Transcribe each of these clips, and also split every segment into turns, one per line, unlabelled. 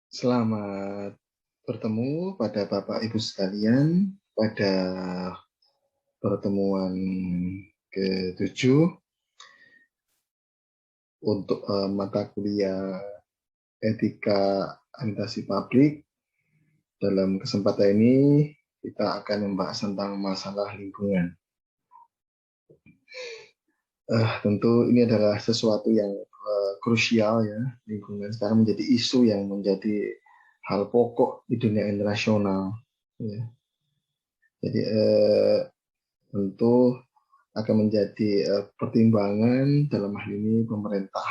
Selamat bertemu pada Bapak Ibu sekalian pada pertemuan ke-7 untuk mata kuliah Etika Administrasi Publik. Dalam kesempatan ini kita akan membahas tentang masalah lingkungan. Tentu ini adalah sesuatu yang krusial ya, lingkungan sekarang menjadi isu yang menjadi hal pokok di dunia internasional. Ya. Jadi tentu akan menjadi pertimbangan dalam hal ini pemerintah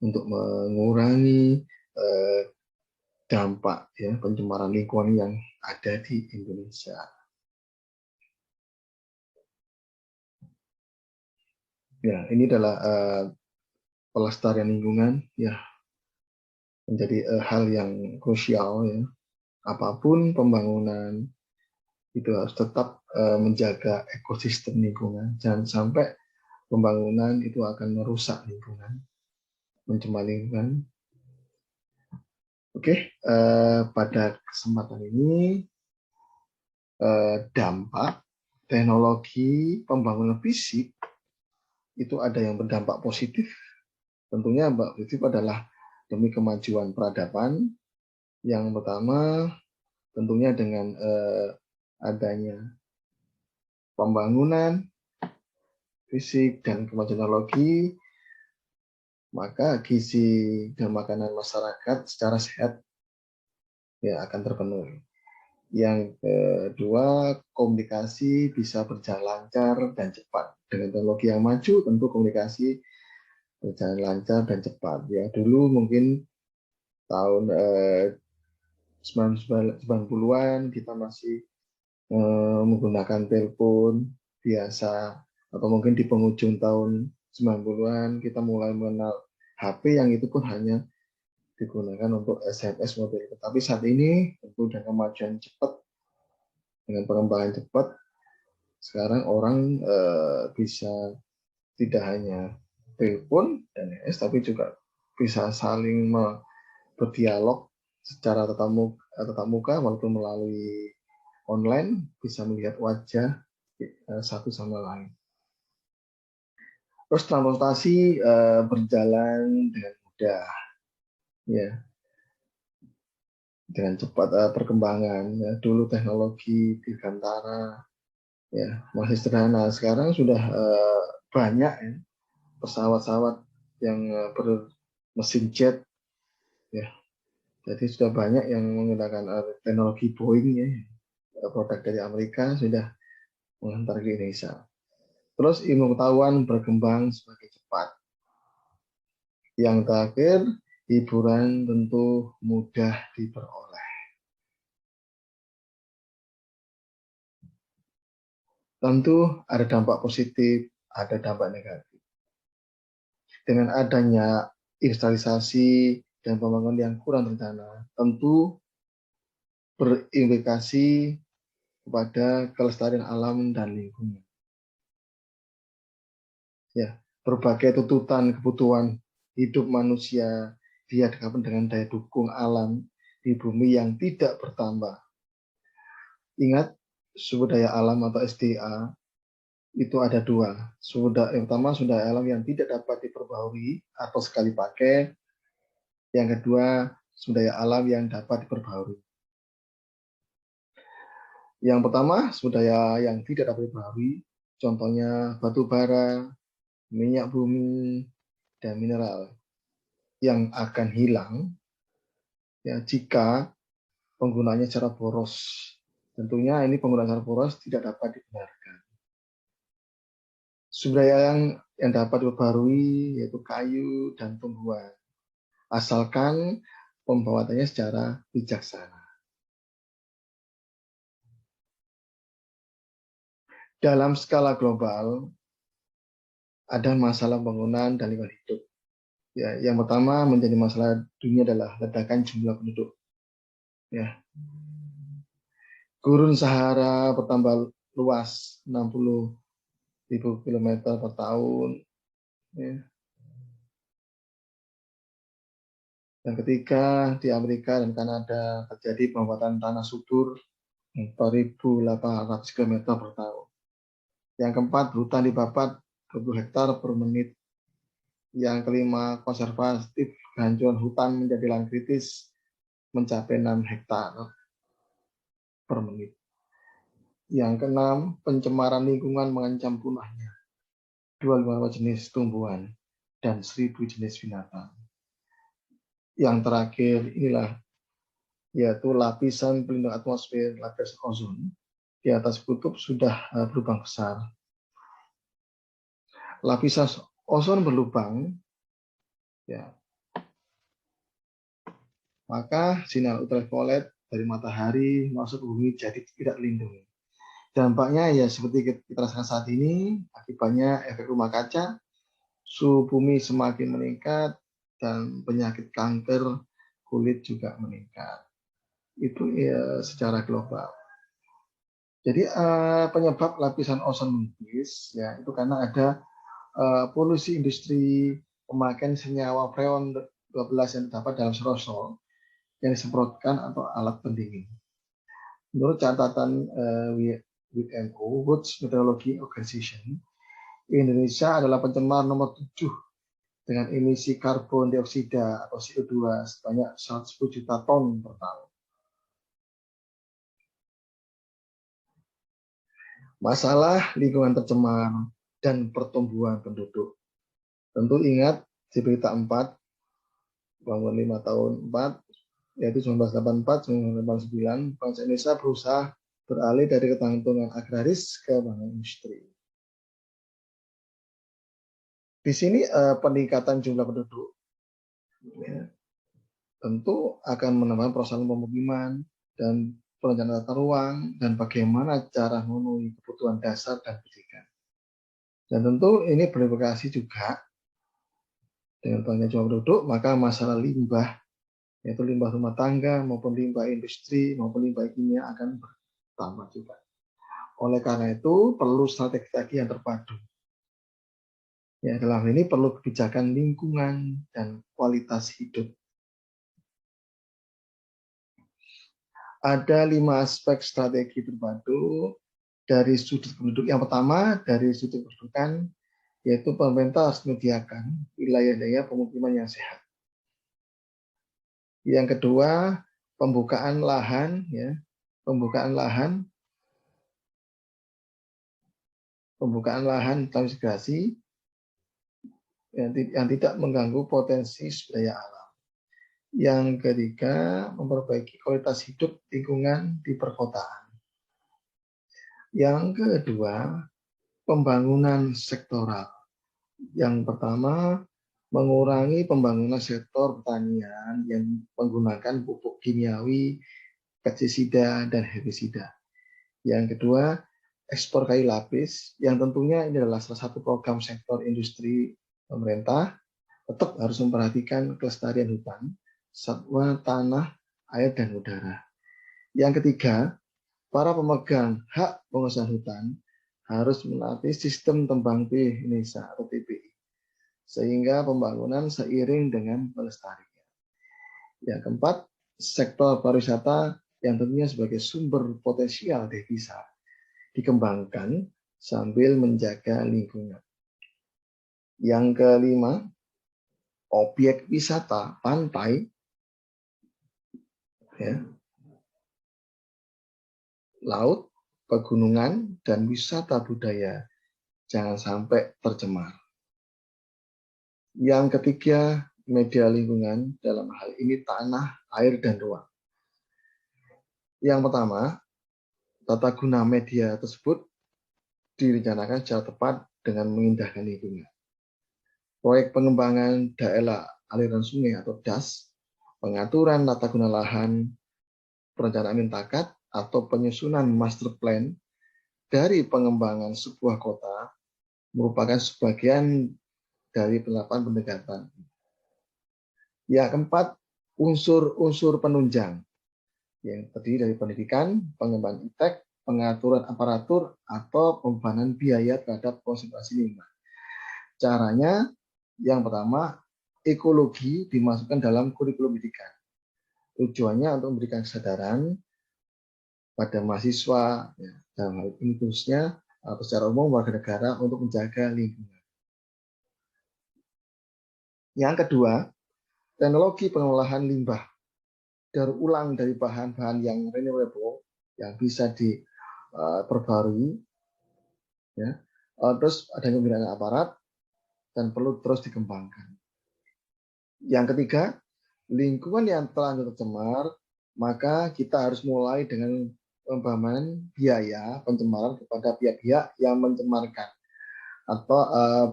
untuk mengurangi dampak ya pencemaran lingkungan yang ada di Indonesia. Ya, ini adalah pelestarian lingkungan ya menjadi hal yang krusial ya. Apapun pembangunan itu harus tetap menjaga ekosistem lingkungan. Jangan sampai pembangunan itu akan merusak lingkungan, mencemari lingkungan. Oke, pada kesempatan ini dampak teknologi pembangunan fisik itu ada yang berdampak positif. Tentunya positif adalah demi kemajuan peradaban. Yang pertama tentunya dengan adanya pembangunan fisik dan kemajuan teknologi, maka gizi dan makanan masyarakat secara sehat ya akan terpenuhi. Yang kedua, komunikasi bisa berjalan lancar dan cepat. Dengan teknologi yang maju, tentu komunikasi berjalan lancar dan cepat. Ya, dulu mungkin tahun 90-an kita masih menggunakan telepon biasa, atau mungkin di penghujung tahun 90-an kita mulai mengenal HP yang itu pun hanya digunakan untuk SMS model. Tapi saat ini tentu dengan kemajuan cepat, dengan pengembangan cepat, sekarang orang bisa tidak hanya telepon dan SMS, tapi juga bisa saling berdialog secara tatap muka walaupun melalui online, bisa melihat wajah satu sama lain. Terus transportasi berjalan dengan mudah, ya, dengan cepat perkembangan. Ya. Dulu teknologi dirgantara, ya, masih sederhana. Sekarang sudah banyak ya, pesawat-pesawat yang bermesin jet, ya. Jadi sudah banyak yang menggunakan teknologi Boeing ya, produk dari Amerika sudah menghantar ke Indonesia. Terus ilmu pengetahuan berkembang semakin cepat. Yang terakhir, hiburan tentu mudah diperoleh. Tentu ada dampak positif, ada dampak negatif. Dengan adanya industrialisasi dan pembangunan yang kurang terencana, tentu berimplikasi kepada kelestarian alam dan lingkungan. Ya, berbagai tuntutan kebutuhan hidup manusia dihadapkan dengan daya dukung alam di bumi yang tidak bertambah. Ingat, sumber daya alam atau SDA itu ada dua. Yang pertama sumber daya alam yang tidak dapat diperbaharui atau sekali pakai. Yang kedua, sumber daya alam yang dapat diperbaharui. Yang pertama, sumber daya yang tidak dapat diperbaharui, contohnya batu bara, minyak bumi, dan mineral yang akan hilang ya jika penggunaannya secara boros. Tentunya ini penggunaan secara boros tidak dapat dibenarkan. Sumber daya yang dapat diperbarui yaitu kayu dan tumbuhan, asalkan pembuatannya secara bijaksana. Dalam skala global, ada masalah bangunan dan lingkungan hidup. Ya, yang pertama menjadi masalah dunia adalah ledakan jumlah penduduk. Ya. Gurun Sahara bertambah luas 60.000 kilometer per tahun. Ya. Yang ketiga, di Amerika dan Kanada terjadi pembuatan tanah subur 4.800 km per tahun. Yang keempat, hutan dibabat 20 hektar per menit. Yang kelima, konservatif kehancuran hutan menjadi lahan kritis mencapai 6 hektar per menit. Yang keenam, pencemaran lingkungan mengancam punahnya 25 jenis tumbuhan dan 1.000 jenis binatang. Yang terakhir inilah, yaitu lapisan pelindung atmosfer, lapisan ozon di atas kutub sudah berlubang besar. Lapisan ozon berlubang, ya, maka sinar ultraviolet dari matahari masuk ke bumi jadi tidak terlindungi. Dampaknya ya seperti kita rasakan saat ini, akibatnya efek rumah kaca, suhu bumi semakin meningkat, dan penyakit kanker kulit juga meningkat. Itu ya secara global. Jadi penyebab lapisan ozon menipis ya itu karena ada polusi industri pemakaian senyawa freon 12 yang terdapat dalam aerosol yang disemprotkan atau alat pendingin. Menurut catatan WMO, World Meteorology Organization, Indonesia adalah pencemar nomor 7 dengan emisi karbon dioksida atau CO2 sebanyak 110 juta ton per tahun. Masalah lingkungan tercemar dan pertumbuhan penduduk. Tentu ingat di berita 4, bangun 5 tahun 4, yaitu 1984, 1989, bangsa Indonesia berusaha beralih dari ketergantungan agraris ke bangun industri. Di sini peningkatan jumlah penduduk ya, tentu akan menambah persoalan pemukiman dan perencanaan tata ruang dan bagaimana cara memenuhi kebutuhan dasar dan pendidikan. Dan tentu ini berimplikasi juga dengan banyaknya jumlah penduduk, maka masalah limbah, yaitu limbah rumah tangga maupun limbah industri maupun limbah kimia akan bertambah juga. Oleh karena itu perlu strategi yang terpadu. Ya, dalam ini perlu kebijakan lingkungan dan kualitas hidup. Ada 5 aspek strategi terpadu dari sudut penduduk. Yang pertama, dari sudut pendudukan, yaitu pemerintah harus menyediakan wilayah-wilayah pemukiman yang sehat. Yang kedua, pembukaan lahan, ya, pembukaan transmigrasi yang tidak mengganggu potensi sumber daya alam. Yang ketiga, memperbaiki kualitas hidup lingkungan di perkotaan. Yang kedua, pembangunan sektoral. Yang pertama, mengurangi pembangunan sektor pertanian yang menggunakan pupuk kimiawi, pestisida, dan herbisida. Yang kedua, ekspor kayu lapis, yang tentunya ini adalah salah satu program sektor industri pemerintah, tetap harus memperhatikan kelestarian hutan, satwa, tanah, air, dan udara. Yang ketiga, para pemegang hak penguasaan hutan harus melatih sistem tembang pilih Indonesia atau TPI, sehingga pembangunan seiring dengan pelestarian. Yang keempat, sektor pariwisata yang tentunya sebagai sumber potensial devisa dikembangkan sambil menjaga lingkungan. Yang kelima, objek wisata pantai, ya, laut, pegunungan, dan wisata budaya jangan sampai tercemar. Yang ketiga, media lingkungan dalam hal ini tanah, air, dan ruang. Yang pertama, tata guna media tersebut direncanakan secara tepat dengan mengindahkan lingkungan. Proyek pengembangan daerah aliran sungai atau DAS, pengaturan tata guna lahan, perencanaan mintakat, atau penyusunan master plan dari pengembangan sebuah kota merupakan sebagian dari penerapan pendekatan. Yang keempat, unsur-unsur penunjang yang terdiri dari pendidikan, pengembangan iptek, pengaturan aparatur, atau pembebanan biaya terhadap konservasi lingkungan. Caranya, yang pertama, ekologi dimasukkan dalam kurikulum pendidikan. Tujuannya untuk memberikan kesadaran pada mahasiswa, ya, dalam hal ini khususnya atau secara umum warga negara untuk menjaga lingkungan. Yang kedua, teknologi pengolahan limbah daur ulang dari bahan-bahan yang renewable yang bisa diperbarui, ya. Terus adanya pembinaan aparat dan perlu terus dikembangkan. Yang ketiga, lingkungan yang terlanjur tercemar, maka kita harus mulai dengan pembayaran biaya pencemaran kepada pihak-pihak yang mencemarkan atau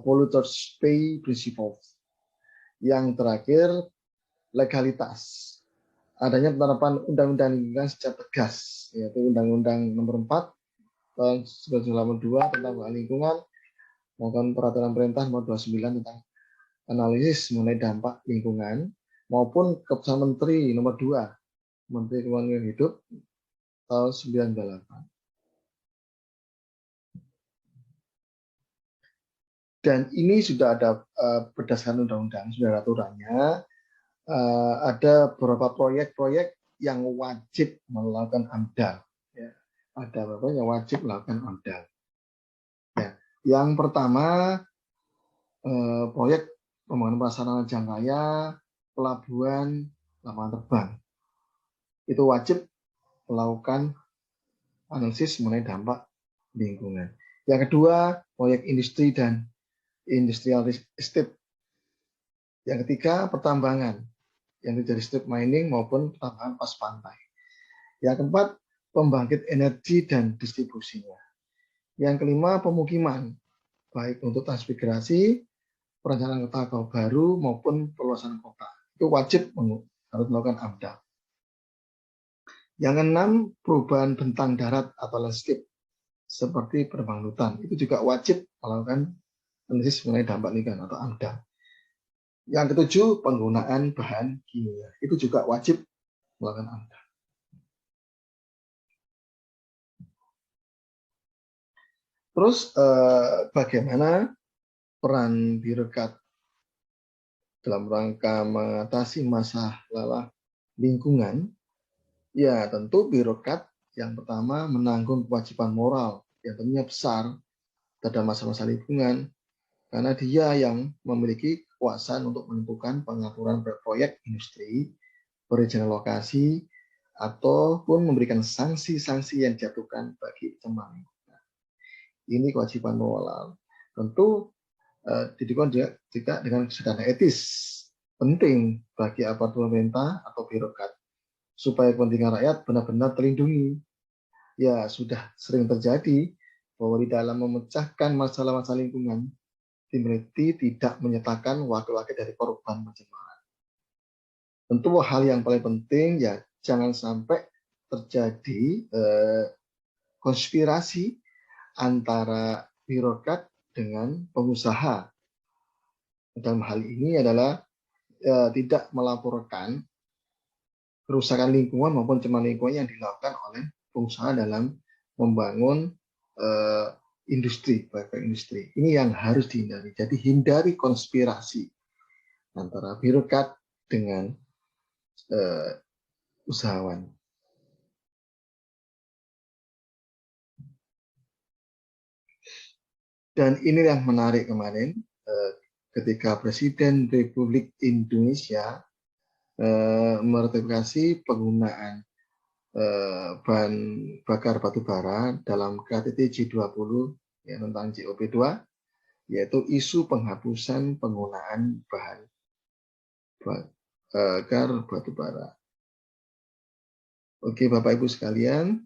polluters pay principle. Yang terakhir, legalitas. Adanya penerapan undang-undang lingkungan secara tegas, yaitu Undang-Undang Nomor 4 tahun 1982 tentang lingkungan maupun peraturan pemerintah nomor 29 tentang analisis mengenai dampak lingkungan maupun keputusan Menteri nomor 2 Menteri Lingkungan Hidup tahun 98. Dan ini sudah ada berdasarkan undang-undang, sudah ada aturannya. Ada beberapa proyek-proyek yang wajib melakukan AMDAL. Ya. Ada beberapa yang wajib melakukan AMDAL. Ya. Yang pertama, proyek pembangunan prasarana jalan raya, pelabuhan, lapangan terbang. Itu wajib melakukan analisis mengenai dampak lingkungan. Yang kedua, proyek industri dan industrial estate. Yang ketiga, pertambangan yang terjadi strip mining maupun pertambangan pas pantai. Yang keempat, pembangkit energi dan distribusinya. Yang kelima, pemukiman, baik untuk transmigrasi, perencanaan kota baru maupun perluasan kota. Itu wajib harus melakukan AMDAL. Yang keenam, perubahan bentang darat atau landscape seperti penebangan hutan. Itu juga wajib melakukan analisis mengenai dampak lingkungan atau AMDAL. Yang ketujuh, penggunaan bahan kimia. Itu juga wajib melakukan AMDAL. Terus bagaimana peran birokrat dalam rangka mengatasi masalah lingkungan? Ya, tentu birokrat yang pertama menanggung kewajiban moral yang tentunya besar terhadap masalah lingkungan, karena dia yang memiliki kekuasaan untuk menentukan pengaturan proyek industri, perizinan lokasi, ataupun memberikan sanksi-sanksi yang dijatuhkan bagi pencemar lingkungan. Ini kewajiban moral. Tentu didukung juga dengan kesadaran etis penting bagi aparatur pemerintah atau birokrat supaya kepentingan rakyat benar-benar terlindungi. Ya, sudah sering terjadi bahwa di dalam memecahkan masalah-masalah lingkungan, tim peneliti tidak menyertakan wakil-wakil dari korban pencemaran. Tentu hal yang paling penting ya jangan sampai terjadi konspirasi antara birokrat dengan pengusaha. Dalam hal ini adalah tidak melaporkan kerusakan lingkungan maupun pencemaran lingkungan yang dilakukan oleh pengusaha dalam membangun industri, proyek industri. Ini yang harus dihindari. Jadi hindari konspirasi antara birokrat dengan usahawan. Dan ini yang menarik kemarin ketika Presiden Republik Indonesia meratifikasi penggunaan bahan bakar batu bara dalam KTT G20 ya, tentang COP2, yaitu isu penghapusan penggunaan bahan bakar batu bara. Oke Bapak Ibu sekalian,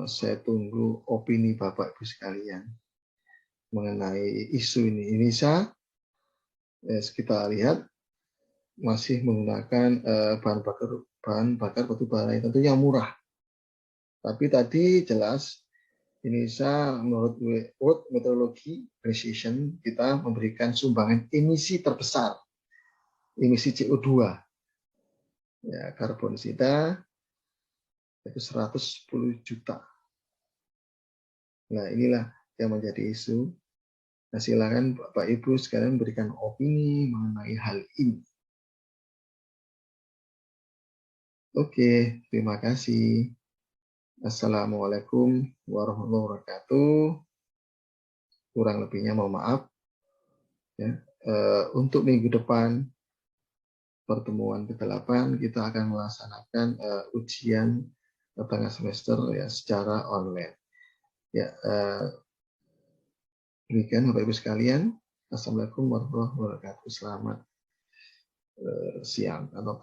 saya tunggu opini Bapak Ibu sekalian mengenai isu ini. Indonesia kita lihat masih menggunakan bahan bakar batu bara yang tentunya murah. Tapi tadi jelas Indonesia menurut World Meteorology Organization kita memberikan sumbangan emisi terbesar, emisi CO2, ya, karbon dioksida itu 110 juta. Nah inilah yang menjadi isu. Nah, silakan Bapak Ibu sekalian berikan opini mengenai hal ini. Oke, terima kasih. Assalamualaikum warahmatullahi wabarakatuh. Kurang lebihnya mohon maaf. Ya. Untuk minggu depan, pertemuan ke-8, kita akan melaksanakan ujian tengah semester ya secara online. Ya, demikian Bapak Ibu sekalian. Assalamualaikum warahmatullahi wabarakatuh. Selamat siang atau